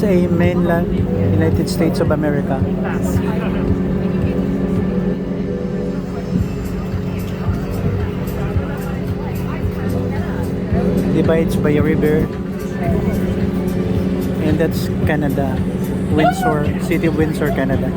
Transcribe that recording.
USA, mainland United States of America. Divides by a river, and that's Canada, Windsor, City of Windsor, Canada.